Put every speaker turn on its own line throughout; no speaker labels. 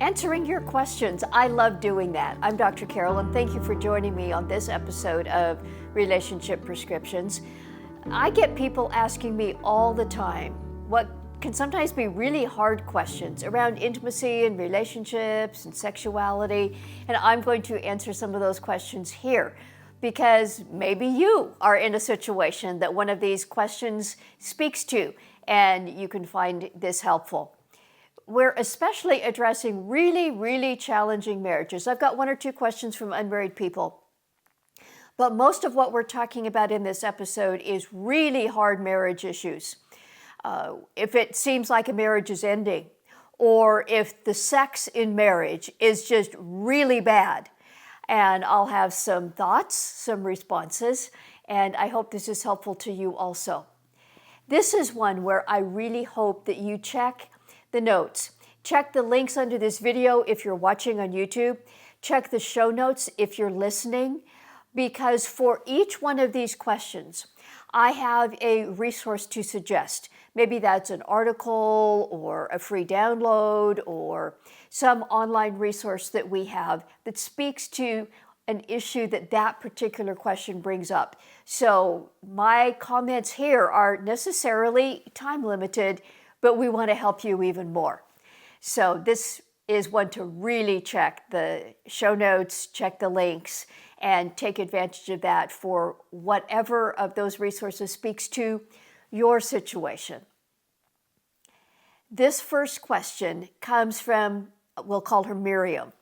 answering your questions. I love doing that. I'm Dr. Carol, and thank you for joining me on this episode of Relationship Prescriptions. I get people asking me all the time what can sometimes be really hard questions around intimacy and relationships and sexuality, and I'm going to answer some of those questions here because maybe you are in a situation that one of these questions speaks to, and you can find this helpful. We're especially addressing really challenging marriages. I've got one or two questions from unmarried people. But most of what we're talking about in this episode is really hard marriage issues. If it seems like a marriage is ending, or if the sex in marriage is just really bad. And I'll have some thoughts, some responses, and I hope this is helpful to you also. This is one where I really hope that you check the notes. Check the links under this video if you're watching on YouTube. Check the show notes if you're listening, because for each one of these questions, I have a resource to suggest. Maybe that's an article or a free download or some online resource that we have that speaks to an issue that particular question brings up. So my comments here are necessarily time limited, but we want to help you even more. So this is one to really check the show notes, check the links, and take advantage of that for whatever of those resources speaks to your situation. This first question comes from, we'll call her Miriam.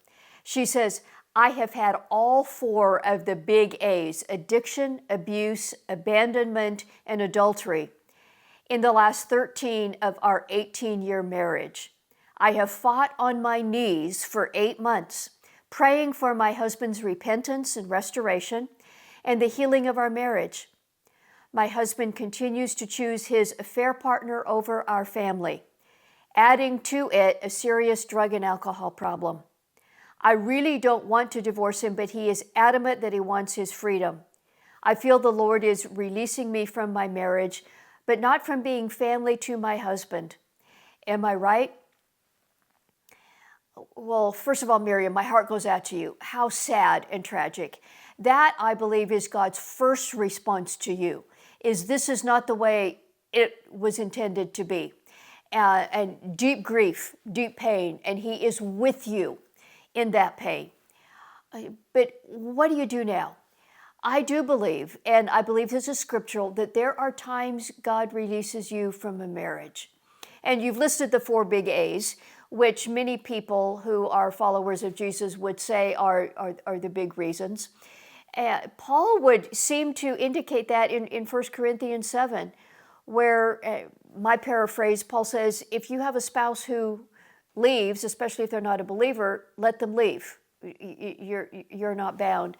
She says, I have had all 4 of the big A's: addiction, abuse, abandonment, and adultery in the last 13 of our 18-year marriage. I have fought on my knees for 8 months, praying for my husband's repentance and restoration and the healing of our marriage. My husband continues to choose his affair partner over our family, adding to it a serious drug and alcohol problem. I really don't want to divorce him, but he is adamant that he wants his freedom. I feel the Lord is releasing me from my marriage, but not from being family to my husband. Am I right? Well, first of all, Miriam, my heart goes out to you. How sad and tragic. That, I believe, is God's first response to you, is this is not the way it was intended to be. And deep grief, deep pain, and He is with you in that pain. But what do you do now? I do believe, and I believe this is scriptural, that there are times God releases you from a marriage. And you've listed the 4 big A's, which many people who are followers of Jesus would say are the big reasons. Paul would seem to indicate that in 1 Corinthians 7, where, my paraphrase, Paul says, if you have a spouse who leaves, especially if they're not a believer, let them leave. You're not bound.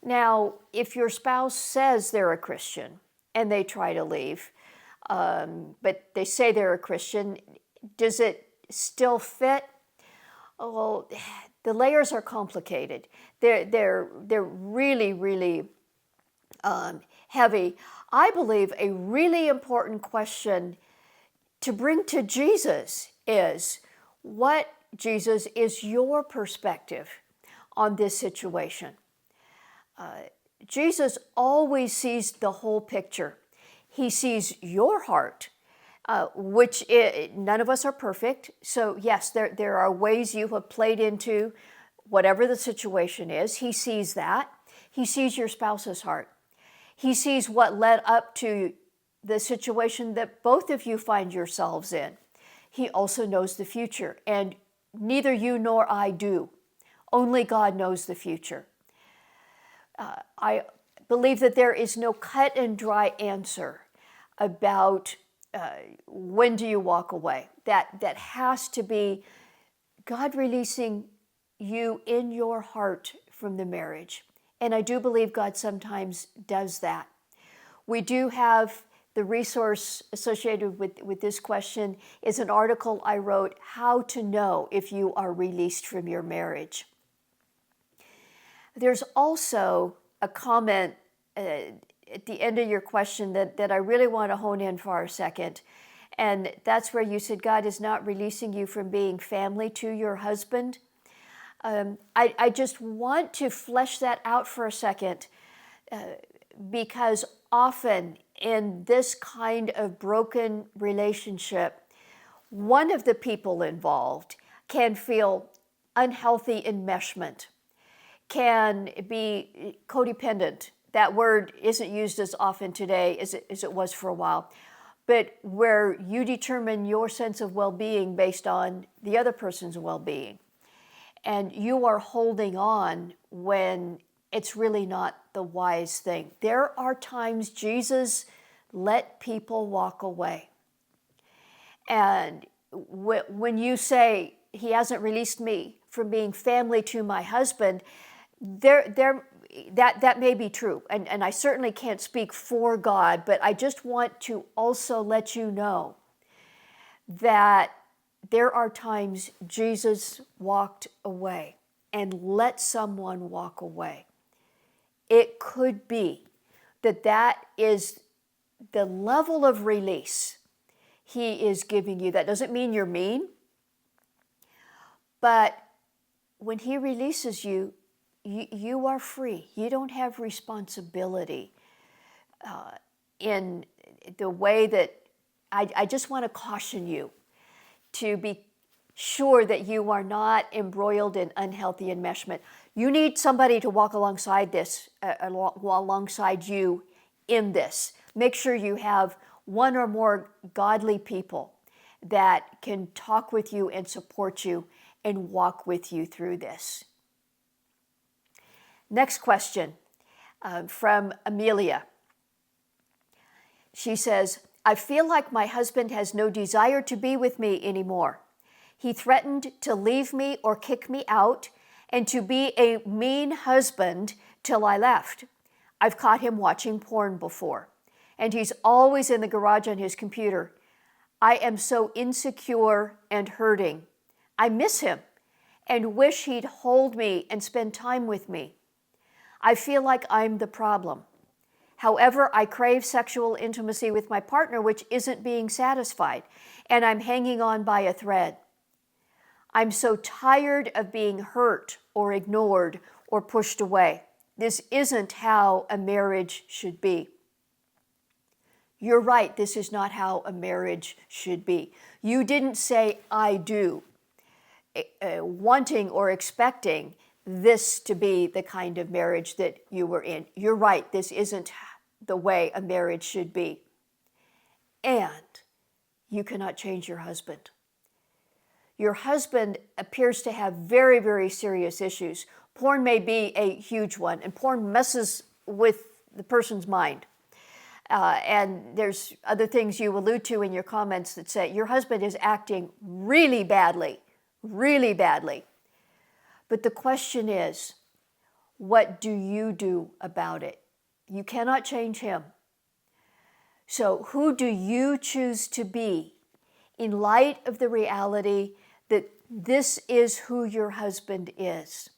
Now, if your spouse says they're a Christian and they try to leave, but they say they're a Christian, does it still fit? Well, the layers are complicated. They're really heavy. I believe a really important question to bring to Jesus is, what, Jesus, is your perspective on this situation? Jesus always sees the whole picture. He sees your heart, which none of us are perfect. So yes, there are ways you have played into whatever the situation is. He sees that. He sees your spouse's heart. He sees what led up to the situation that both of you find yourselves in. He also knows the future, and neither you nor I do. Only God knows the future. I believe that there is no cut and dry answer about when do you walk away. That has to be God releasing you in your heart from the marriage. And I do believe God sometimes does that. We do have the resource associated with this question is an article I wrote, How to Know If You Are Released from Your Marriage. There's also a comment at the end of your question that I really want to hone in for a second. And that's where you said God is not releasing you from being family to your husband. I just want to flesh that out for a second, because often in this kind of broken relationship, one of the people involved can feel unhealthy enmeshment, can be codependent. That word isn't used as often today as it was for a while, but where you determine your sense of well-being based on the other person's well-being. And you are holding on when it's really not the wise thing. There are times Jesus let people walk away. And when you say, he hasn't released me from being family to my husband, that may be true. And I certainly can't speak for God, but I just want to also let you know that there are times Jesus walked away and let someone walk away. It could be that is the level of release he is giving you. That doesn't mean you're mean, but when he releases you, you are free. You don't have responsibility in the way that I just want to caution you to be sure that you are not embroiled in unhealthy enmeshment. You need somebody to walk alongside this, alongside you in this. Make sure you have one or more godly people that can talk with you and support you and walk with you through this. Next question from Amelia. She says, I feel like my husband has no desire to be with me anymore. He threatened to leave me or kick me out and to be a mean husband till I left. I've caught him watching porn before, and he's always in the garage on his computer. I am so insecure and hurting. I miss him and wish he'd hold me and spend time with me. I feel like I'm the problem. However, I crave sexual intimacy with my partner, which isn't being satisfied, and I'm hanging on by a thread. I'm so tired of being hurt or ignored or pushed away. This isn't how a marriage should be. You're right, this is not how a marriage should be. You didn't say, I do, wanting or expecting this to be the kind of marriage that you were in. You're right, this isn't the way a marriage should be. And you cannot change your husband. Your husband appears to have very, very serious issues. Porn may be a huge one, and porn messes with the person's mind. And there's other things you allude to in your comments that say your husband is acting really badly, really badly. But the question is, what do you do about it? You cannot change him. So who do you choose to be in light of the reality that this is who your husband is?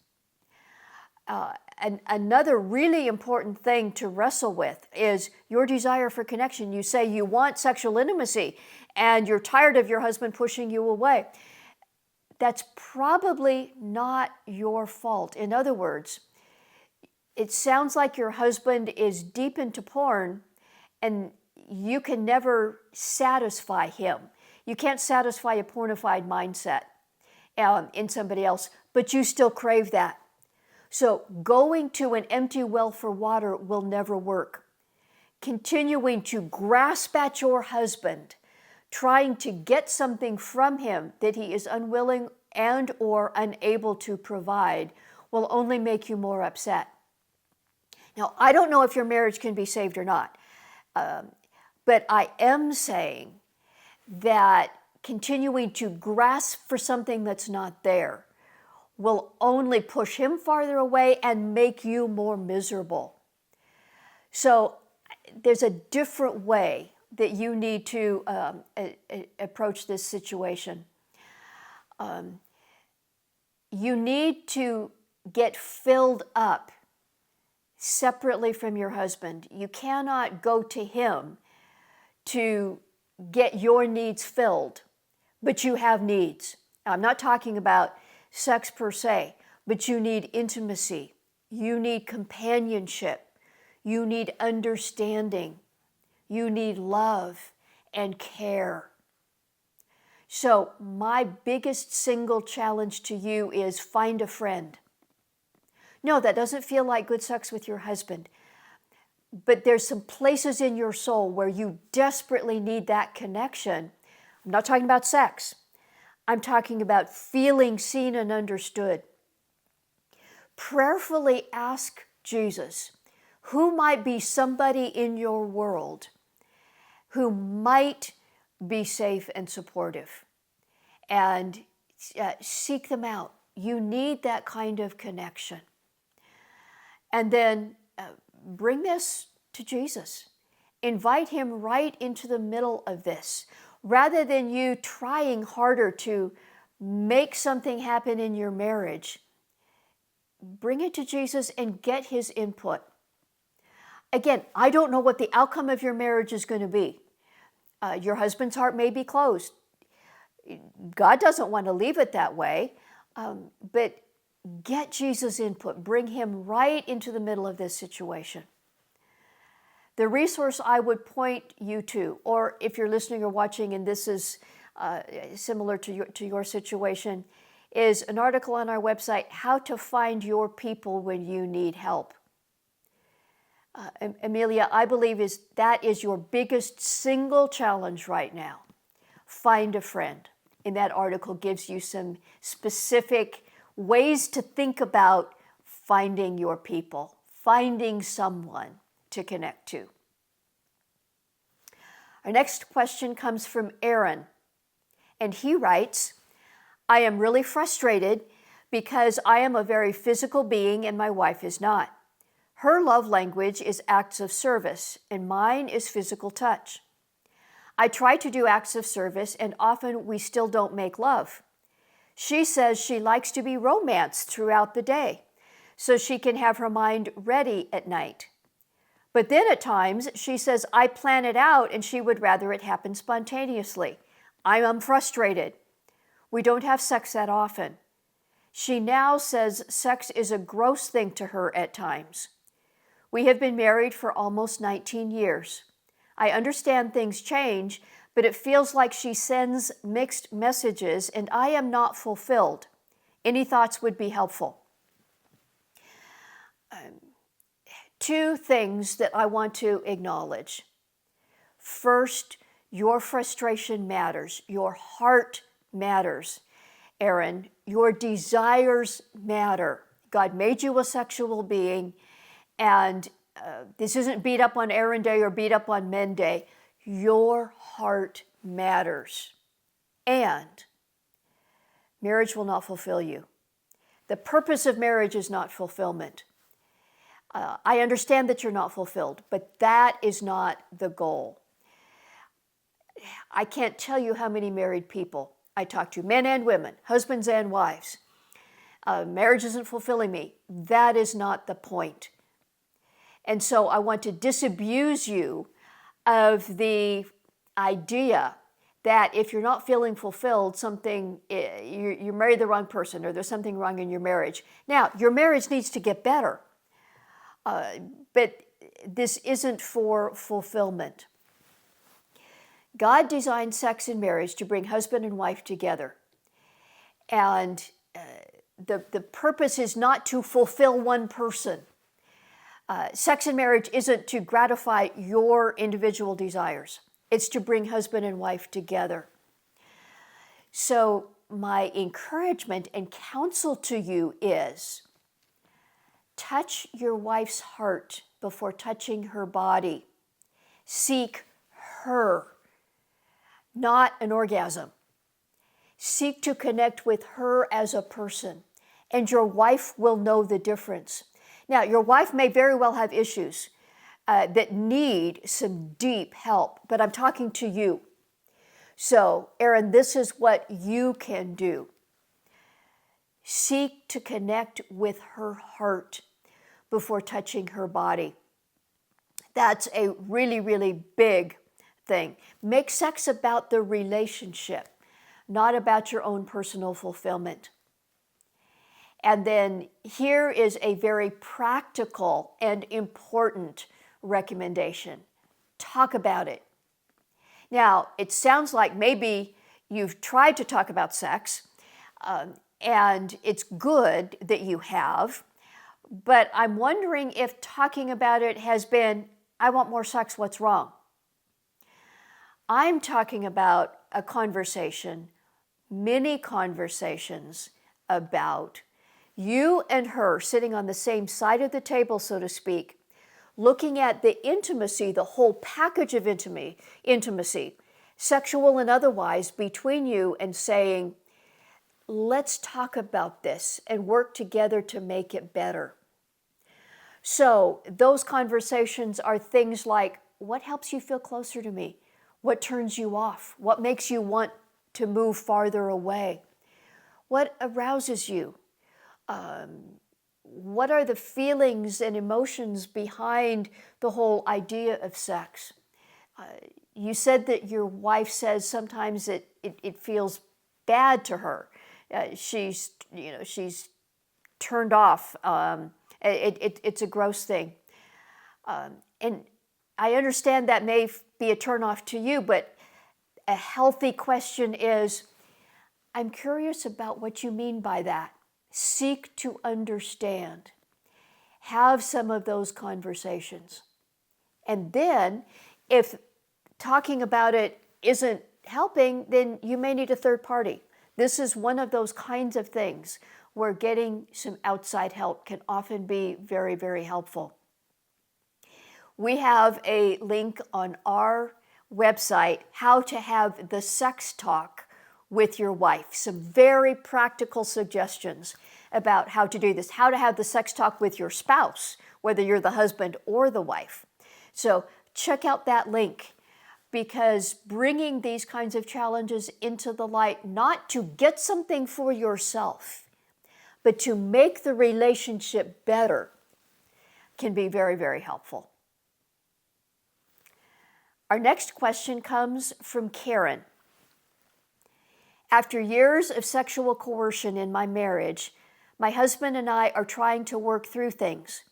And another really important thing to wrestle with is your desire for connection. You say you want sexual intimacy and you're tired of your husband pushing you away. That's probably not your fault. In other words, it sounds like your husband is deep into porn and you can never satisfy him. You can't satisfy a pornified mindset in somebody else, but you still crave that. So going to an empty well for water will never work. Continuing to grasp at your husband, trying to get something from him that he is unwilling and or unable to provide will only make you more upset. Now, I don't know if your marriage can be saved or not, but I am saying that continuing to grasp for something that's not there will only push him farther away and make you more miserable. So there's a different way that you need to approach this situation. You need to get filled up separately from your husband. You cannot go to him to get your needs filled, but you have needs. I'm not talking about sex per se, but you need intimacy. You need companionship. You need understanding. You need love and care. So my biggest single challenge to you is find a friend. No, that doesn't feel like good sex with your husband, but there's some places in your soul where you desperately need that connection. I'm not talking about sex. I'm talking about feeling seen and understood. Prayerfully ask Jesus, who might be somebody in your world who might be safe and supportive, and seek them out. You need that kind of connection. And then bring this to Jesus. Invite him right into the middle of this. Rather than you trying harder to make something happen in your marriage, bring it to Jesus and get his input. Again, I don't know what the outcome of your marriage is going to be. Your husband's heart may be closed. God doesn't want to leave it that way, but get Jesus' input. Bring him right into the middle of this situation. The resource I would point you to, or if you're listening or watching and this is similar to your situation, is an article on our website, How to Find Your People When You Need Help. Amelia, I believe that is your biggest single challenge right now. Find a friend. And that article gives you some specific ways to think about finding your people, finding someone to connect to. Our next question comes from Aaron, and he writes, I am really frustrated because I am a very physical being and my wife is not. Her love language is acts of service, and mine is physical touch. I try to do acts of service, and often we still don't make love. She says she likes to be romanced throughout the day, so she can have her mind ready at night. But then at times, she says I plan it out, and she would rather it happen spontaneously. I am frustrated. We don't have sex that often. She now says sex is a gross thing to her at times. We have been married for almost 19 years. I understand things change, but it feels like she sends mixed messages and I am not fulfilled. Any thoughts would be helpful. Two things that I want to acknowledge. First, your frustration matters. Your heart matters. Aaron, your desires matter. God made you a sexual being, and this isn't beat up on Aaron Day or beat up on Men Day. Your heart matters. And marriage will not fulfill you. The purpose of marriage is not fulfillment. I understand that you're not fulfilled, but that is not the goal. I can't tell you how many married people I talk to, men and women, husbands and wives. Marriage isn't fulfilling me. That is not the point. And so I want to disabuse you of the idea that if you're not feeling fulfilled, you married the wrong person or there's something wrong in your marriage. Now, your marriage needs to get better, but this isn't for fulfillment. God designed sex and marriage to bring husband and wife together. And the purpose is not to fulfill one person. Sex and marriage isn't to gratify your individual desires. It's to bring husband and wife together. So my encouragement and counsel to you is touch your wife's heart before touching her body. Seek her, not an orgasm. Seek to connect with her as a person, and your wife will know the difference. Now, your wife may very well have issues that need some deep help, but I'm talking to you. So, Aaron, this is what you can do. Seek to connect with her heart before touching her body. That's a really, really big thing. Make sex about the relationship, not about your own personal fulfillment. And then here is a very practical and important recommendation. Talk about it. Now, it sounds like maybe you've tried to talk about sex, and it's good that you have, but I'm wondering if talking about it has been, I want more sex, what's wrong? I'm talking about a conversation, many conversations about you and her sitting on the same side of the table, so to speak, looking at the intimacy, the whole package of intimacy, sexual and otherwise, between you, and saying, let's talk about this and work together to make it better. So those conversations are things like, what helps you feel closer to me? What turns you off? What makes you want to move farther away? What arouses you? What are the feelings and emotions behind the whole idea of sex? You said that your wife says sometimes it feels bad to her. She's turned off. It's a gross thing. And I understand that may be a turnoff to you, but a healthy question is, I'm curious about what you mean by that. Seek to understand. Have some of those conversations. And then, if talking about it isn't helping, then you may need a third party. This is one of those kinds of things where getting some outside help can often be very, very helpful. We have a link on our website, How to Have the Sex Talk with Your Wife. Some very practical suggestions about how to do this, how to have the sex talk with your spouse, whether you're the husband or the wife. So check out that link, because bringing these kinds of challenges into the light, not to get something for yourself, but to make the relationship better, can be very, very helpful. Our next question comes from Karen. After years of sexual coercion in my marriage, my husband and I are trying to work through things.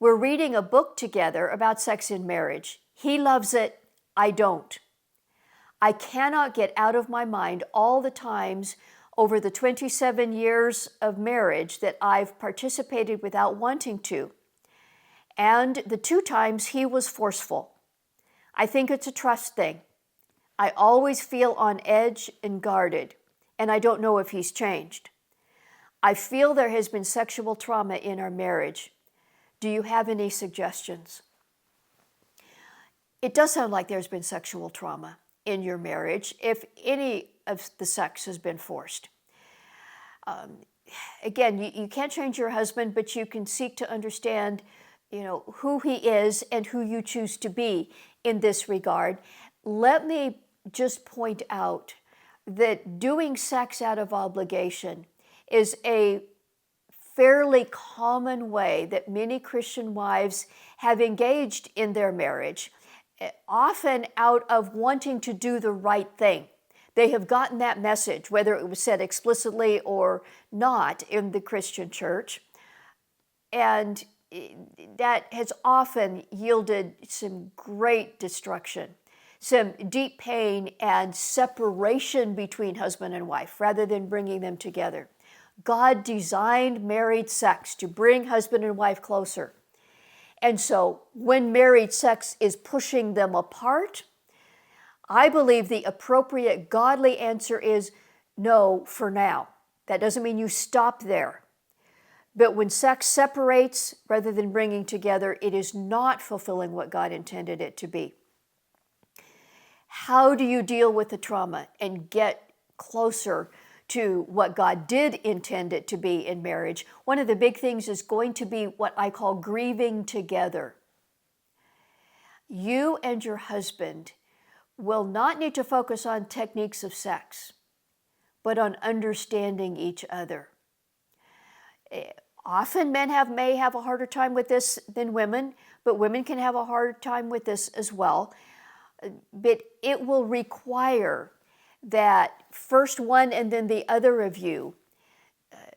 We're reading a book together about sex in marriage. He loves it, I don't. I cannot get out of my mind all the times over the 27 years of marriage that I've participated without wanting to, and the 2 times he was forceful. I think it's a trust thing. I always feel on edge and guarded, and I don't know if he's changed. I feel there has been sexual trauma in our marriage. Do you have any suggestions? It does sound like there's been sexual trauma in your marriage if any of the sex has been forced. Again, you can't change your husband, but you can seek to understand, who he is and who you choose to be in this regard. Let me just point out that doing sex out of obligation is a fairly common way that many Christian wives have engaged in their marriage, often out of wanting to do the right thing. They have gotten that message, whether it was said explicitly or not in the Christian church, and that has often yielded some great destruction, some deep pain and separation between husband and wife rather than bringing them together. God designed married sex to bring husband and wife closer. And so when married sex is pushing them apart, I believe the appropriate godly answer is no for now. That doesn't mean you stop there. But when sex separates rather than bringing together, it is not fulfilling what God intended it to be. How do you deal with the trauma and get closer to what God did intend it to be in marriage? One of the big things is going to be what I call grieving together. You and your husband will not need to focus on techniques of sex, but on understanding each other. Often men may have a harder time with this than women, but women can have a hard time with this as well. but it will require that first one and then the other of you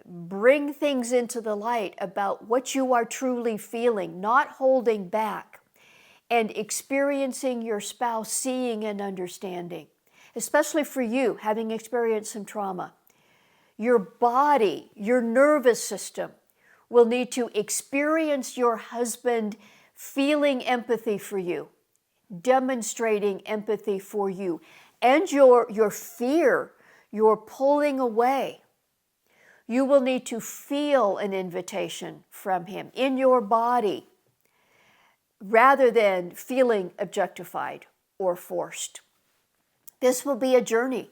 bring things into the light about what you are truly feeling, not holding back, and experiencing your spouse seeing and understanding, especially for you having experienced some trauma. Your body, your nervous system will need to experience your husband feeling empathy for you, demonstrating empathy for you, and your fear, your pulling away. You will need to feel an invitation from him in your body rather than feeling objectified or forced. This will be a journey.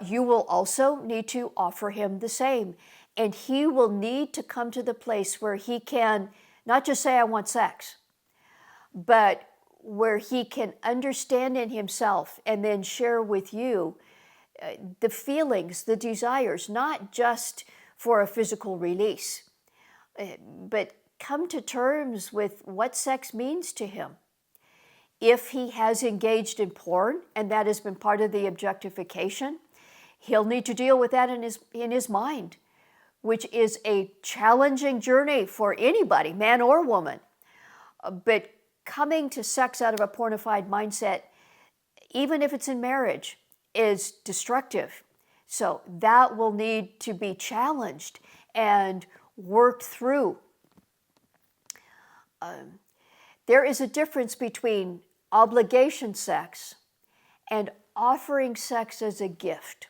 You will also need to offer him the same, and he will need to come to the place where he can not just say, I want sex, but where he can understand in himself and then share with you the feelings, the desires, not just for a physical release, but come to terms with what sex means to him. If he has engaged in porn, and that has been part of the objectification, he'll need to deal with that in his mind, which is a challenging journey for anybody, man or woman. But coming to sex out of a pornified mindset, even if it's in marriage, is destructive. So that will need to be challenged and worked through. There is a difference between obligation sex and offering sex as a gift.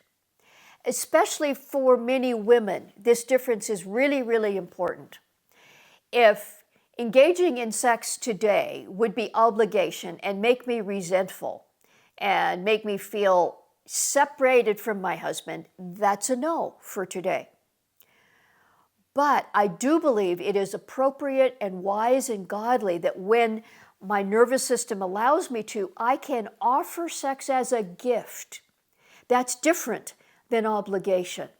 Especially for many women, this difference is really, really important. If engaging in sex today would be obligation and make me resentful and make me feel separated from my husband, that's a no for today. But I do believe it is appropriate and wise and godly that when my nervous system allows me to, I can offer sex as a gift. That's different than obligation.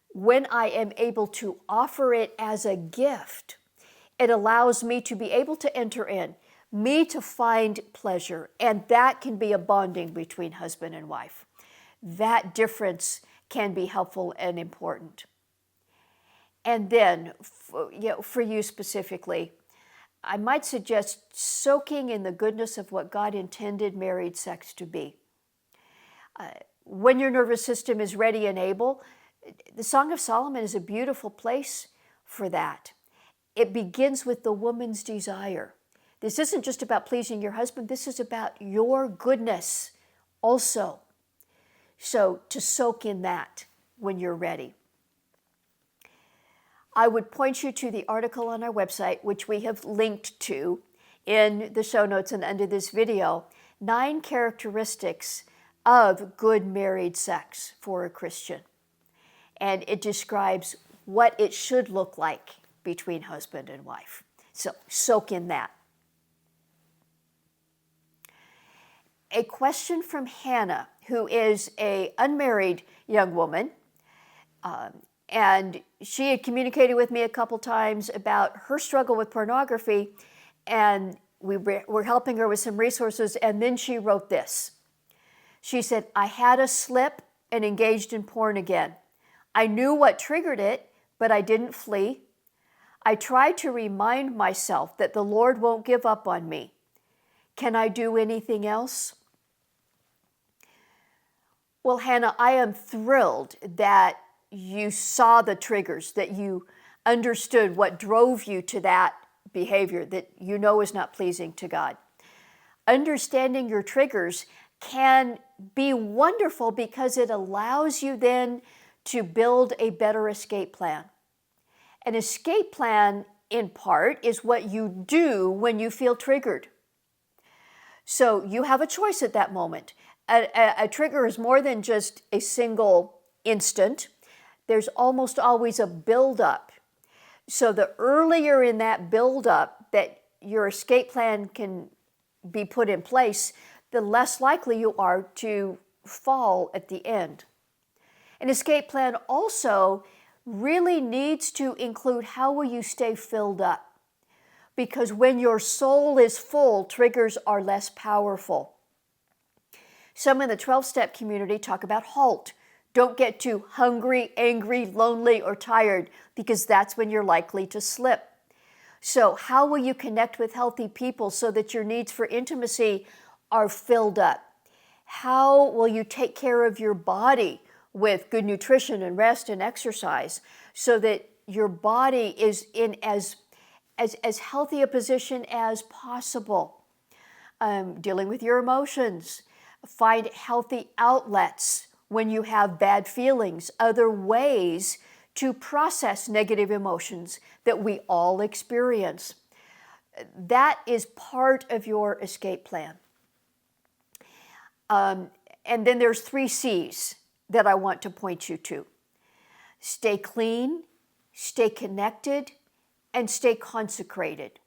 When I am able to offer it as a gift, it allows me to be able to enter in, me to find pleasure, and that can be a bonding between husband and wife. That difference can be helpful and important. And then, for you specifically, I might suggest soaking in the goodness of what God intended married sex to be. When your nervous system is ready and able, the Song of Solomon is a beautiful place for that. It begins with the woman's desire. This isn't just about pleasing your husband, this is about your goodness also. So to soak in that when you're ready. I would point you to the article on our website, which we have linked to in the show notes and under this video, 9 characteristics of good married sex for a Christian. And it describes what it should look like between husband and wife. So soak in that. A question from Hannah, who is an unmarried young woman, and she had communicated with me a couple times about her struggle with pornography, and we were helping her with some resources, and then she wrote this. She said, I had a slip and engaged in porn again. I knew what triggered it, but I didn't flee. I tried to remind myself that the Lord won't give up on me. Can I do anything else? Well, Hannah, I am thrilled that you saw the triggers, that you understood what drove you to that behavior that you know is not pleasing to God. Understanding your triggers can be wonderful because it allows you then to build a better escape plan. An escape plan, in part, is what you do when you feel triggered. So you have a choice at that moment. A trigger is more than just a single instant. There's almost always a buildup. So the earlier in that buildup that your escape plan can be put in place, the less likely you are to fall at the end. An escape plan also really needs to include how will you stay filled up. because when your soul is full, triggers are less powerful. Some in the 12-step community talk about HALT. Don't get too hungry, angry, lonely, or tired, because that's when you're likely to slip. So how will you connect with healthy people so that your needs for intimacy are filled up? How will you take care of your body with good nutrition and rest and exercise so that your body is in as healthy a position as possible? Dealing with your emotions. Find healthy outlets when you have bad feelings, other ways to process negative emotions that we all experience. That is part of your escape plan. And then there's 3 C's that I want to point you to. Stay clean, stay connected, and stay consecrated.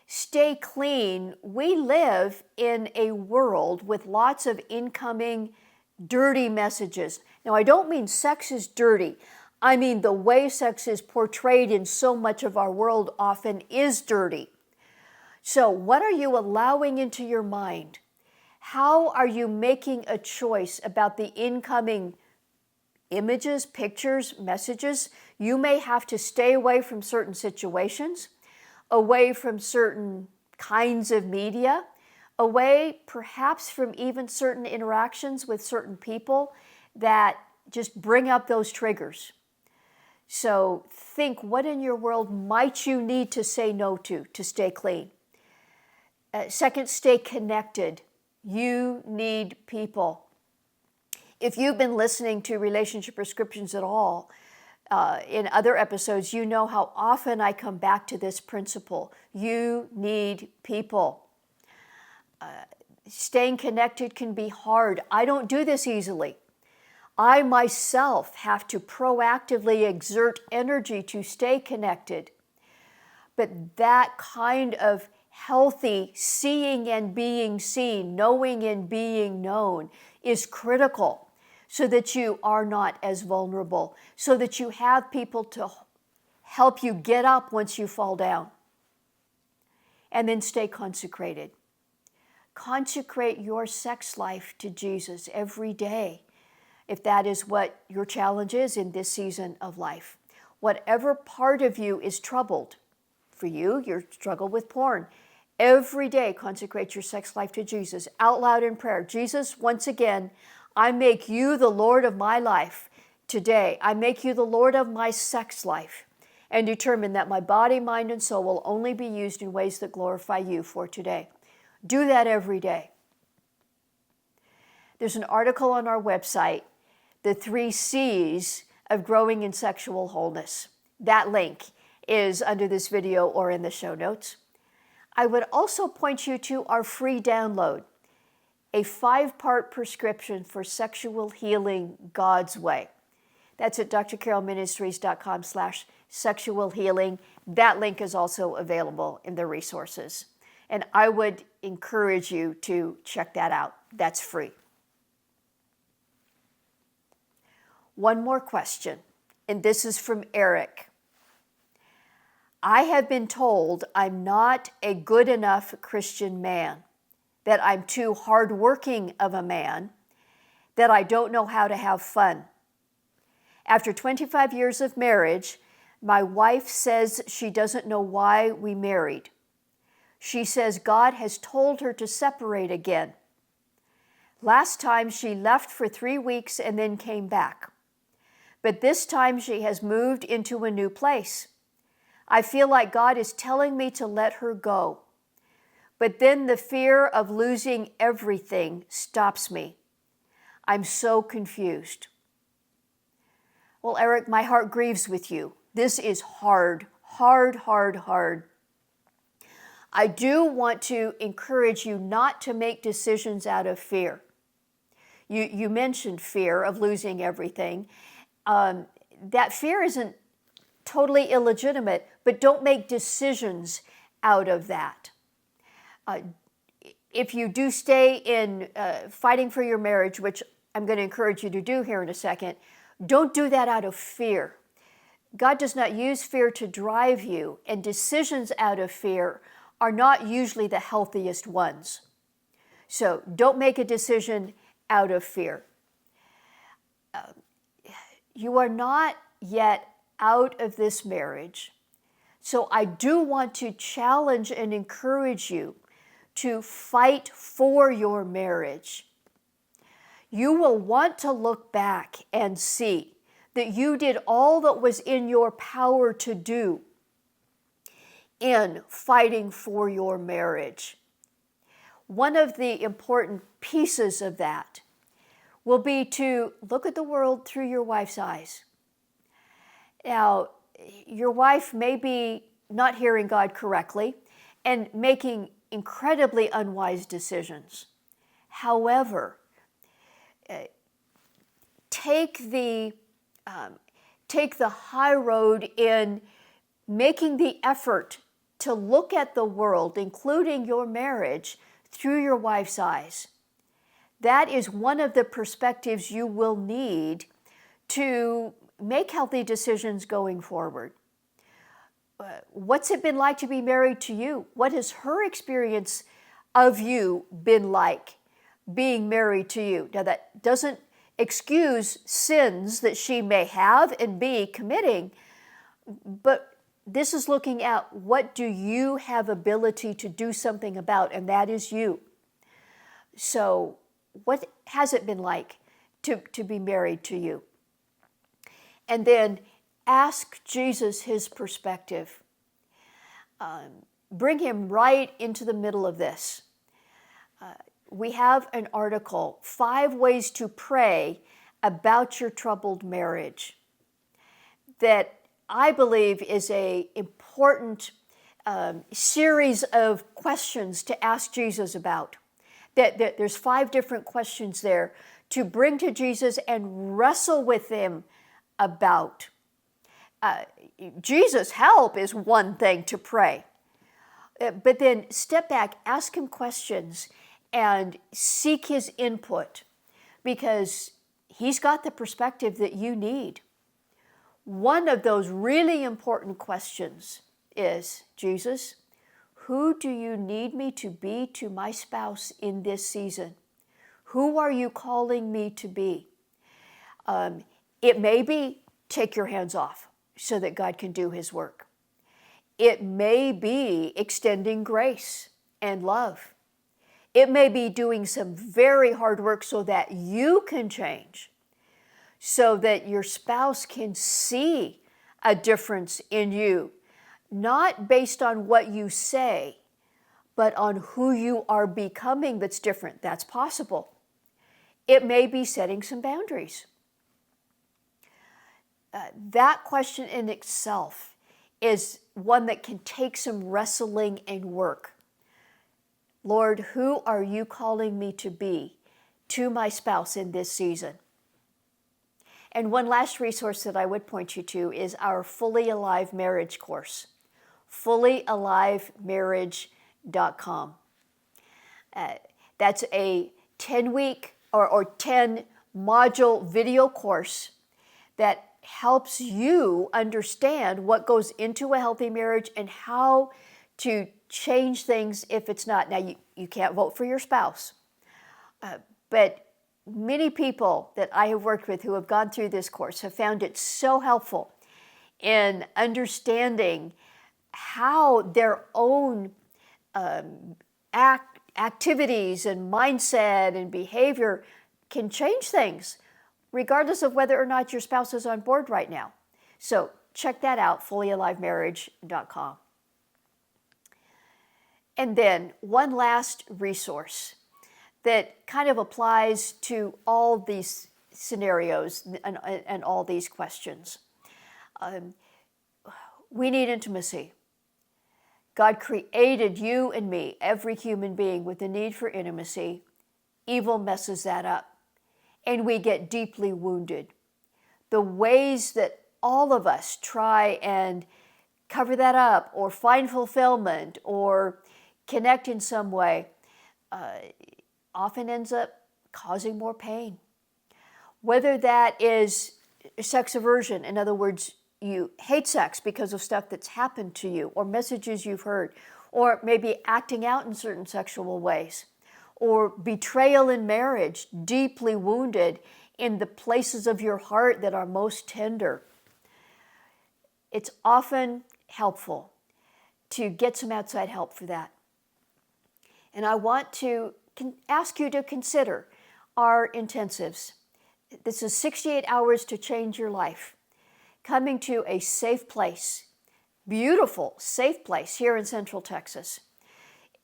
Stay clean. We live in a world with lots of incoming dirty messages. Now, I don't mean sex is dirty. I mean the way sex is portrayed in so much of our world often is dirty. So what are you allowing into your mind? How are you making a choice about the incoming images, pictures, messages? You may have to stay away from certain situations, away from certain kinds of media, away perhaps from even certain interactions with certain people that just bring up those triggers. So think, what in your world might you need to say no to stay clean? Second, stay connected. You need people. If you've been listening to Relationship Prescriptions at all, in other episodes, you know how often I come back to this principle. You need people. Staying connected can be hard. I don't do this easily. I myself have to proactively exert energy to stay connected. But that kind of healthy seeing and being seen, knowing and being known is critical so that you are not as vulnerable, so that you have people to help you get up once you fall down. And then stay consecrated. Consecrate your sex life to Jesus every day, if that is what your challenge is in this season of life. Whatever part of you is troubled, for you, your struggle with porn, every day consecrate your sex life to Jesus, out loud in prayer. Jesus, once again, I make you the Lord of my life today. I make you the Lord of my sex life, and determine that my body, mind, and soul will only be used in ways that glorify you for today. Do that every day. There's an article on our website, The 3 C's of Growing in Sexual Wholeness. That link is under this video or in the show notes. I would also point you to our free download, a 5-part prescription for sexual healing God's way. That's at drcarolministries.com/sexual healing. That link is also available in the resources. And I would encourage you to check that out. That's free. One more question, and this is from Eric. I have been told I'm not a good enough Christian man, that I'm too hardworking of a man, that I don't know how to have fun. After 25 years of marriage, my wife says she doesn't know why we married. She says God has told her to separate again. Last time she left for 3 weeks and then came back. But this time she has moved into a new place. I feel like God is telling me to let her go. But then the fear of losing everything stops me. I'm so confused. Well, Eric, my heart grieves with you. This is hard, hard, hard, hard. I do want to encourage you not to make decisions out of fear. You mentioned fear of losing everything. That fear isn't totally illegitimate, but don't make decisions out of that. If you do stay in fighting for your marriage, which I'm going to encourage you to do here in a second, don't do that out of fear. God does not use fear to drive you, and decisions out of fear are not usually the healthiest ones. So don't make a decision out of fear. You are not yet out of this marriage. So I do want to challenge and encourage you to fight for your marriage. You will want to look back and see that you did all that was in your power to do in fighting for your marriage. One of the important pieces of that will be to look at the world through your wife's eyes. Now, your wife may be not hearing God correctly and making incredibly unwise decisions. However, take the high road in making the effort to look at the world, including your marriage, through your wife's eyes. That is one of the perspectives you will need to make healthy decisions going forward. What's it been like to be married to you? What has her experience of you been like being married to you? Now, that doesn't excuse sins that she may have and be committing, but this is looking at what do you have ability to do something about, and that is you. So what has it been like to be married to you? And then ask Jesus his perspective. Bring him right into the middle of this. We have an article, 5 Ways to Pray About Your Troubled Marriage, that I believe is an important series of questions to ask Jesus about. That there's 5 different questions there to bring to Jesus and wrestle with him about. Jesus' help is one thing to pray. But then step back, ask him questions, and seek his input, because he's got the perspective that you need. One of those really important questions is, Jesus, who do you need me to be to my spouse in this season? Who are you calling me to be? It may be take your hands off so that God can do his work. It may be extending grace and love. It may be doing some very hard work so that you can change, so that your spouse can see a difference in you, not based on what you say, but on who you are becoming that's different. That's possible. It may be setting some boundaries. That question in itself is one that can take some wrestling and work. Lord, who are you calling me to be to my spouse in this season? And one last resource that I would point you to is our Fully Alive Marriage course, fullyalivemarriage.com. That's a 10-week or 10-module video course that helps you understand what goes into a healthy marriage and how to change things if it's not. Now, you can't vote for your spouse, but many people that I have worked with who have gone through this course have found it so helpful in understanding how their own activities and mindset and behavior can change things, regardless of whether or not your spouse is on board right now. So check that out, fullyalivemarriage.com. And then one last resource that kind of applies to all these scenarios and all these questions. We need intimacy. God created you and me, every human being, with a need for intimacy. Evil messes that up, and we get deeply wounded. The ways that all of us try and cover that up or find fulfillment or connect in some way often ends up causing more pain. Whether that is sex aversion, in other words, you hate sex because of stuff that's happened to you, or messages you've heard, or maybe acting out in certain sexual ways, or betrayal in marriage, deeply wounded in the places of your heart that are most tender. It's often helpful to get some outside help for that. And I want to ask you to consider our intensives. This is 68 hours to change your life. Coming to a safe place, beautiful, safe place here in Central Texas,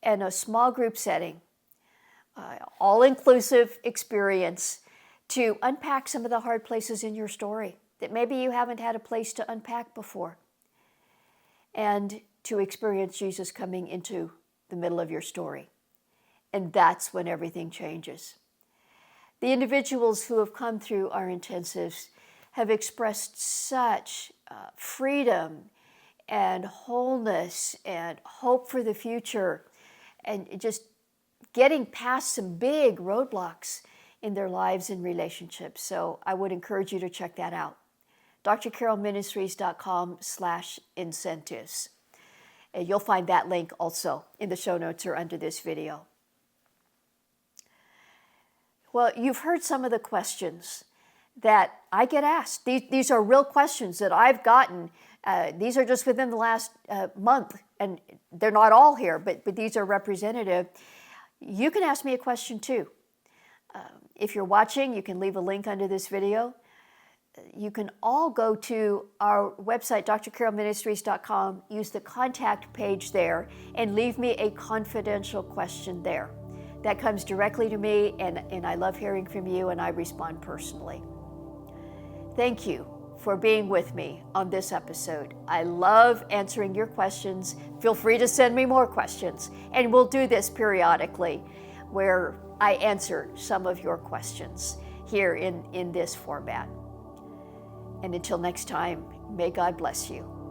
in a small group setting, all-inclusive experience to unpack some of the hard places in your story that maybe you haven't had a place to unpack before, and to experience Jesus coming into the middle of your story. And that's when everything changes. The individuals who have come through our intensives have expressed such freedom and wholeness and hope for the future, and just getting past some big roadblocks in their lives and relationships. So I would encourage you to check that out. drcarolministries.com/incentives. And you'll find that link also in the show notes or under this video. Well, you've heard some of the questions that I get asked. These are real questions that I've gotten. These are just within the last month, and they're not all here, but these are representative. You can ask me a question too. If you're watching, you can leave a link under this video. You can all go to our website, drcarolministries.com, use the contact page there, and leave me a confidential question there. That comes directly to me, and I love hearing from you, and I respond personally. Thank you for being with me on this episode. I love answering your questions. Feel free to send me more questions, and we'll do this periodically where I answer some of your questions here in this format. And until next time, may God bless you.